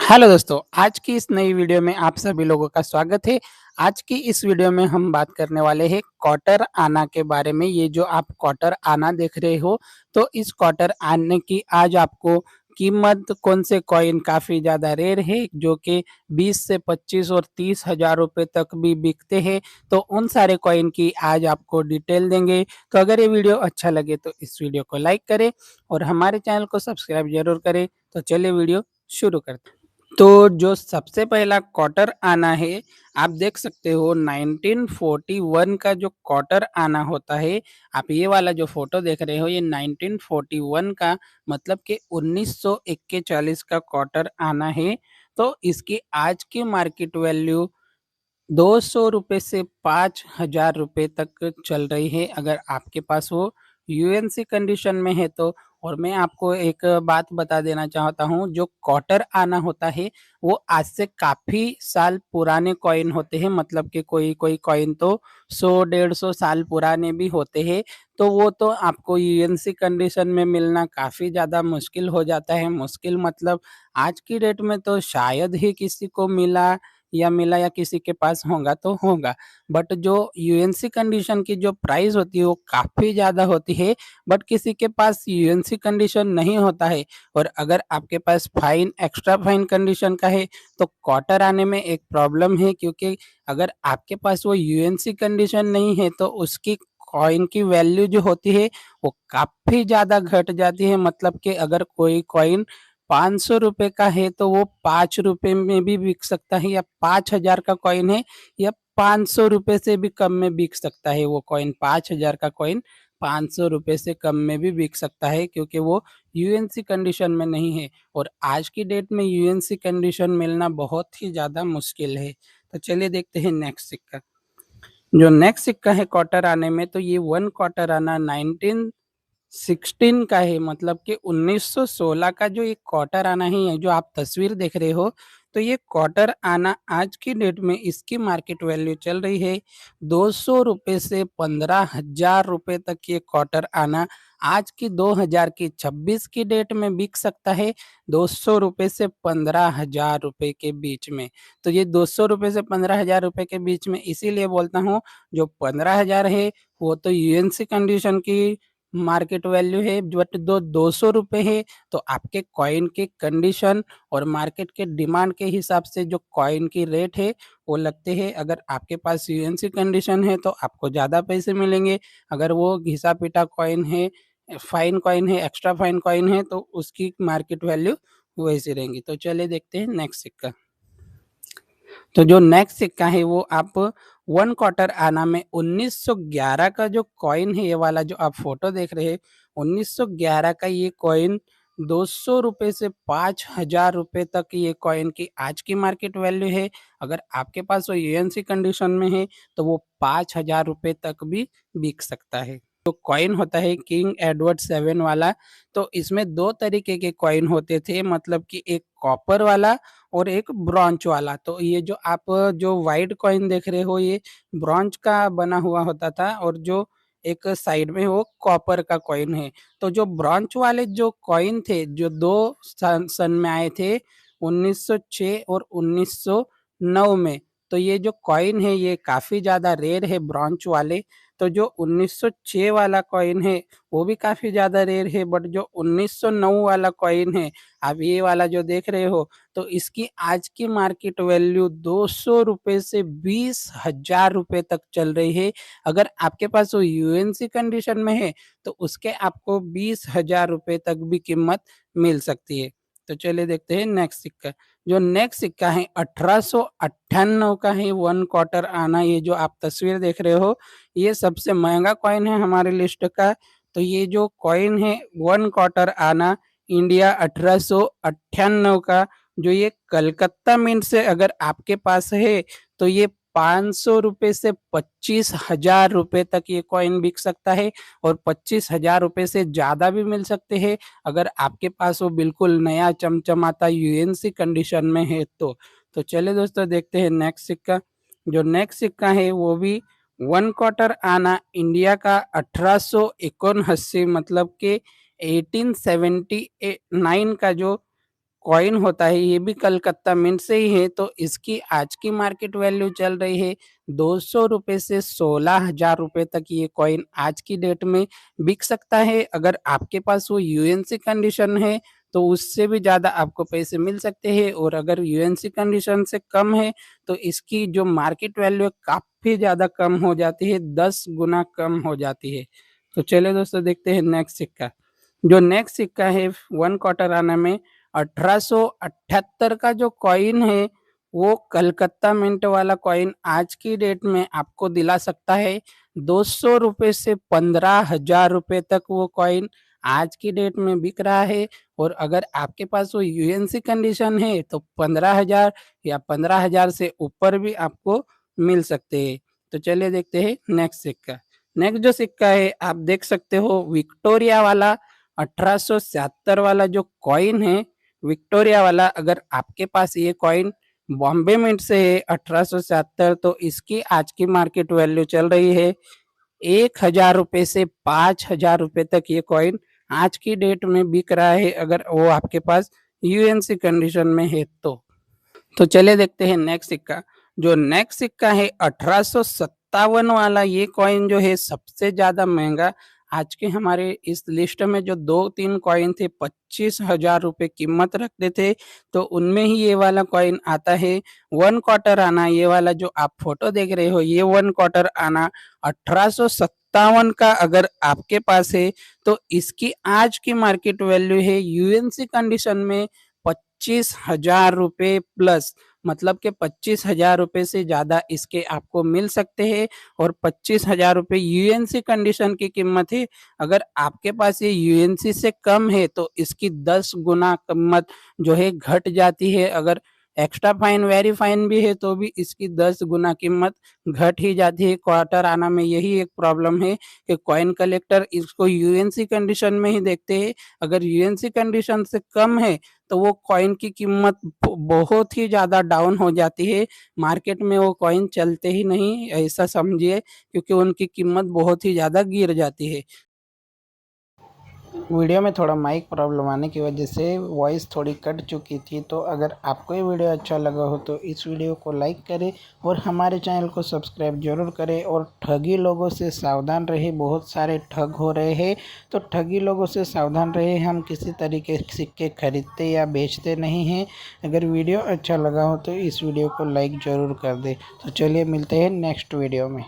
Hello दोस्तों, आज की इस नई वीडियो में आप सभी लोगों का स्वागत है। आज की इस वीडियो में हम बात करने वाले हैं क्वार्टर आना के बारे में। ये जो आप क्वार्टर आना देख रहे हो, तो इस क्वार्टर आने की आज आपको कीमत कौन से कॉइन काफ़ी ज़्यादा रेयर है, जो कि 20 से 25 और 30 हज़ार रुपये तक भी बिकते हैं। तो उन सारे कॉइन की आज आपको डिटेल देंगे। तो अगर ये वीडियो अच्छा लगे तो इस वीडियो को लाइक करें और हमारे चैनल को सब्सक्राइब ज़रूर करें। तो चलिए वीडियो शुरू करते हैं। तो जो सबसे पहला क्वार्टर आना है, आप देख सकते हो 1941 का जो क्वार्टर आना होता है, आप ये वाला जो फ़ोटो देख रहे हो, ये 1941 का मतलब कि 1941 का क्वार्टर आना है। तो इसकी आज की मार्केट वैल्यू ₹200 से 5,000 रुपये तक चल रही है, अगर आपके पास वो यूएनसी कंडीशन में है तो। और मैं आपको एक बात बता देना चाहता हूँ, जो क्वार्टर आना होता है, वो आज से काफ़ी साल पुराने कॉइन होते हैं, मतलब कि कोई-कोई कॉइन तो 100 150 साल पुराने भी होते हैं। तो वो तो आपको यूएनसी कंडीशन में मिलना काफ़ी ज़्यादा मुश्किल हो जाता है। मुश्किल मतलब आज की डेट में तो शायद ही किसी को मिला या किसी के पास होगा तो होगा। बट जो यूएनसी कंडीशन की जो प्राइस होती है वो काफ़ी ज़्यादा होती है, बट किसी के पास यूएनसी कंडीशन नहीं होता है। और अगर आपके पास फाइन एक्स्ट्रा फाइन कंडीशन का है तो क्वार्टर आने में एक प्रॉब्लम है, क्योंकि अगर आपके पास वो यूएनसी कंडीशन नहीं है तो उसकी कॉइन की वैल्यू जो होती है वो काफ़ी ज़्यादा घट जाती है। मतलब कि अगर कोई कॉइन ₹500 का है तो वो ₹5 में भी बिक सकता है, या 5,000 का कॉइन है या ₹500 से भी कम में बिक सकता है वो कॉइन। 5,000 का कॉइन ₹500 से कम में भी बिक सकता है, क्योंकि वो यूएनसी कंडीशन में नहीं है। और आज की डेट में यूएनसी कंडीशन मिलना बहुत ही ज़्यादा मुश्किल है। तो चलिए देखते हैं नेक्स्ट सिक्का। जो नेक्स्ट सिक्का है क्वार्टर आने में, तो ये 1 क्वार्टर आना 1916 का है, मतलब कि 1916 का जो ये क्वार्टर आना है, ये जो आप तस्वीर देख रहे हो, तो ये क्वार्टर आना आज की डेट में इसकी मार्केट वैल्यू चल रही है ₹200 से 15,000 रुपये तक। ये क्वार्टर आना आज की 2026 की डेट में बिक सकता है ₹200 से 15,000 रुपये के बीच में। तो ये ₹200 से 15,000 रुपये के बीच में इसीलिए बोलता हूँ, जो 15,000 है वो तो यूएनसी कंडीशन की मार्केट वैल्यू है, बट दो ₹200 है, तो आपके कॉइन के कंडीशन और मार्केट के डिमांड के हिसाब से जो कॉइन की रेट है वो लगते हैं। अगर आपके पास यूएनसी कंडीशन है तो आपको ज़्यादा पैसे मिलेंगे, अगर वो घिसा-पिटा कॉइन है, फाइन कॉइन है, एक्स्ट्रा फाइन कॉइन है, तो उसकी मार्केट वैल्यू वैसी रहेंगी। तो चलिए देखते हैं नेक्स्ट सिक्का। तो जो नेक्स्ट सिक्का है वो आप 1 क्वार्टर आना में 1911 का जो कॉइन है, ये वाला जो आप फ़ोटो देख रहे हैं, 1911 का ये कॉइन ₹200 से 5,000 रुपये तक ये कॉइन की आज की मार्केट वैल्यू है। अगर आपके पास वो यूएनसी कंडीशन में है तो वो ₹5,000 तक भी बिक सकता है। जो कॉइन होता है किंग एडवर्ड 7 वाला, तो इसमें 2 तरीके के कॉइन होते थे, मतलब कि एक कॉपर वाला और एक ब्रॉन्ज वाला। तो ये जो आप जो व्हाइट कॉइन देख रहे हो, ये ब्रॉन्ज का बना हुआ होता था, और जो एक साइड में वो कॉपर का कॉइन है। तो जो ब्रॉन्ज वाले जो कॉइन थे, जो 2 सन में आए थे, 1906 और 1909 में। तो ये जो कॉइन है ये काफ़ी ज़्यादा रेयर है, ब्रॉन्ज वाले। तो जो 1906 वाला कॉइन है वो भी काफ़ी ज़्यादा रेयर है, बट जो 1909 वाला कॉइन है, आप ये वाला जो देख रहे हो, तो इसकी आज की मार्केट वैल्यू ₹200 से 20,000 रुपये तक चल रही है। अगर आपके पास वो यूएनसी कंडीशन में है तो उसके आपको 20,000 रुपये तक भी कीमत मिल सकती है। तो चलिए देखते हैं नेक्स्ट सिक्का। जो नेक्स्ट सिक्का है 1898 का है, 1 क्वार्टर आना। ये जो आप तस्वीर देख रहे हो, ये सबसे महँगा कॉइन है हमारे लिस्ट का। तो ये जो कॉइन है 1 क्वार्टर आना इंडिया 1898 का, जो ये कलकत्ता मिंट से अगर आपके पास है तो ये ₹500 से 25,000 रुपये तक ये कॉइन बिक सकता है, और 25,000 रुपये से ज़्यादा भी मिल सकते हैं अगर आपके पास वो बिल्कुल नया चमचमाता यूएनसी कंडीशन में है तो। तो चलिए दोस्तों देखते हैं नेक्स्ट सिक्का। जो नेक्स्ट सिक्का है वो भी 1 क्वार्टर आना इंडिया का 1879, मतलब कि 1879 का जो कॉइन होता है ये भी कलकत्ता मिंट से ही है। तो इसकी आज की मार्केट वैल्यू चल रही है 200 रुपये से 16,000 रुपये तक ये कॉइन आज की डेट में बिक सकता है। अगर आपके पास वो यूएनसी कंडीशन है तो उससे भी ज़्यादा आपको पैसे मिल सकते हैं, और अगर यूएनसी कंडीशन से कम है तो इसकी जो मार्केट वैल्यू है काफ़ी ज़्यादा कम हो जाती है, 10 गुना कम हो जाती है। तो चलिए दोस्तों देखते हैं नेक्स्ट सिक्का। जो नेक्स्ट सिक्का है 1 क्वार्टर आना में 1878 का जो कॉइन है वो कलकत्ता मिंट वाला कॉइन आज की डेट में आपको दिला सकता है 200 रुपये से 15,000 रुपये तक वो कॉइन आज की डेट में बिक रहा है। और अगर आपके पास वो यूएनसी कंडीशन है तो 15,000 या 15,000 से ऊपर भी आपको मिल सकते हैं। तो चलिए देखते हैं नेक्स्ट सिक्का। नेक्स्ट जो सिक्का है आप देख सकते हो विक्टोरिया वाला 1876 वाला जो कॉइन है विक्टोरिया वाला, अगर आपके पास ये कॉइन बॉम्बे मिंट से है 1877 तो इसकी आज की मार्केट वैल्यू चल रही है 1,000 रुपये से 5,000 रुपये तक ये कॉइन आज की डेट में बिक रहा है, अगर वो आपके पास यूएनसी कंडीशन में है तो चलिए देखते हैं नेक्स्ट सिक्का। जो नेक्स्ट सिक्का है 1857 वाला ये कॉइन जो है सबसे ज़्यादा महंगा आज के हमारे इस लिस्ट में जो 2-3 कॉइन थे 25,000 रुपये कीमत रखते थे, तो उनमें ही ये वाला कॉइन आता है 1 क्वार्टर आना। ये वाला जो आप फोटो देख रहे हो ये 1 क्वार्टर आना 1857 का अगर आपके पास है तो इसकी आज की मार्केट वैल्यू है यूएनसी कंडीशन में 25,000 रुपये प्लस, मतलब कि 25,000 रुपये से ज़्यादा इसके आपको मिल सकते हैं। और 25,000 रुपये यूएनसी कंडीशन की कीमत है। अगर आपके पास ये यूएनसी से कम है तो इसकी 10 गुना कीमत जो है घट जाती है। अगर एक्स्ट्रा फाइन वेरी फाइन भी है तो भी इसकी 10 गुना कीमत घट ही जाती है। क्वार्टर आना में यही एक प्रॉब्लम है कि कॉइन कलेक्टर इसको यूएनसी कंडीशन में ही देखते हैं। अगर यूएनसी कंडीशन से कम है तो वो कॉइन की कीमत बहुत ही ज़्यादा डाउन हो जाती है, मार्केट में वो कॉइन चलते ही नहीं ऐसा समझिए, क्योंकि उनकी कीमत बहुत ही ज़्यादा गिर जाती है। वीडियो में थोड़ा माइक प्रॉब्लम आने की वजह से वॉइस थोड़ी कट चुकी थी। तो अगर आपको ये वीडियो अच्छा लगा हो तो इस वीडियो को लाइक करें और हमारे चैनल को सब्सक्राइब जरूर करें। और ठगी लोगों से सावधान रहे, बहुत सारे ठग हो रहे हैं, तो ठगी लोगों से सावधान रहे। हम किसी तरीके के सिक्के खरीदते या बेचते नहीं हैं। अगर वीडियो अच्छा लगा हो तो इस वीडियो को लाइक ज़रूर कर दें। तो चलिए मिलते हैं नेक्स्ट वीडियो में।